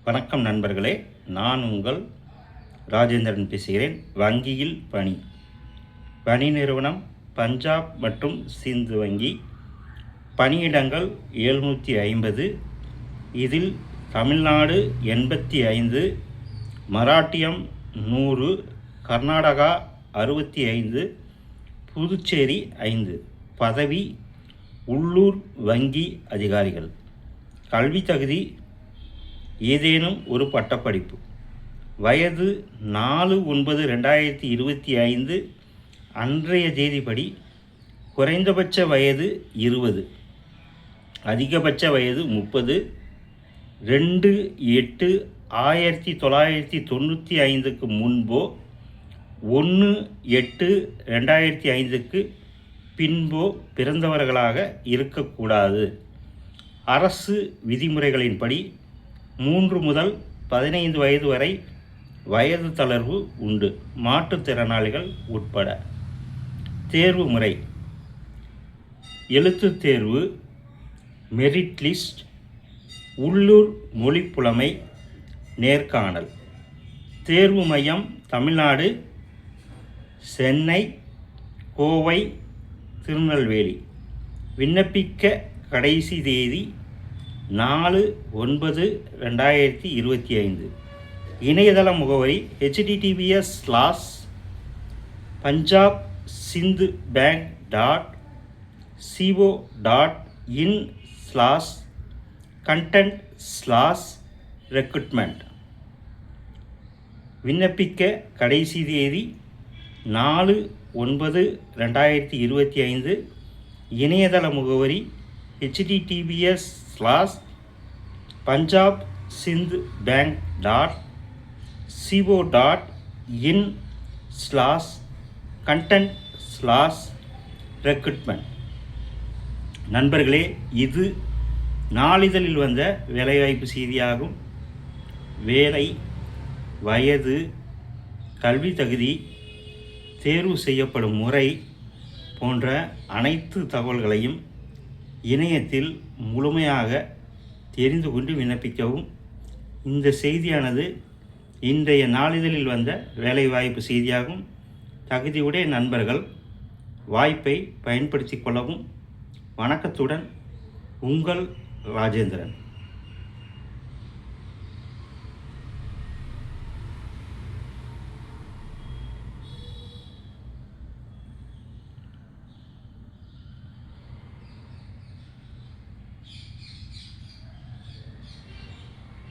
வணக்கம் நண்பர்களே, நான் உங்கள் ராஜேந்திரன் பேசுகிறேன். வங்கியில் பணி நிறுவனம் பஞ்சாப் மற்றும் சிந்து வங்கி. பணியிடங்கள் 750. இதில் தமிழ்நாடு 85, மராட்டியம் 100, கர்நாடகா 65, புதுச்சேரி 5. பதவி உள்ளூர் வங்கி அதிகாரிகள். கல்வி தகுதி ஏதேனும் ஒரு பட்டப்படிப்பு. வயது 4/9/2025 அன்றைய தேதிப்படி குறைந்தபட்ச வயது 20, அதிகபட்ச வயது 30. 2/8/1995 முன்போ 1/8/2005 பின்போ பிறந்தவர்களாக இருக்கக்கூடாது. அரசு விதிமுறைகளின்படி 3 முதல் 15 வயது வரை வயது தளர்வு உண்டு, மாற்றுத்திறனாளிகள் உட்பட. தேர்வு முறை: எழுத்துத் தேர்வு, மெரிட் லிஸ்ட், உள்ளூர் மொழிப்புலமை, நேர்காணல். தேர்வு மையம் தமிழ்நாடு, சென்னை, கோவை, திருநெல்வேலி. விண்ணப்பிக்க கடைசி தேதி 4/9/2025. இணையதள முகவரி https://punjabsindhbank.co.in/content/recruitment. விண்ணப்பிக்க கடைசி தேதி 4/9/2025. இணையதள முகவரி https://punjabsindhbank.co.in/content/recruitment. நண்பர்களே, இது நாளிதழில் வந்த வேலைவாய்ப்பு செய்தியாகும். வேலை, வயது, கல்வி தகுதி, தேர்வு செய்யப்படும் முறை போன்ற அனைத்து தகவல்களையும் இணையத்தில் முழுமையாக தெரிந்து கொண்டு விண்ணப்பிக்கவும். இந்த செய்தியானது இன்றைய நாளிதழில் வந்த வேலைவாய்ப்பு செய்தியாகும். தகுதியுடைய நண்பர்கள் வாய்ப்பை பயன்படுத்தி கொள்ளவும். வணக்கத்துடன், உங்கள் ராஜேந்திரன்.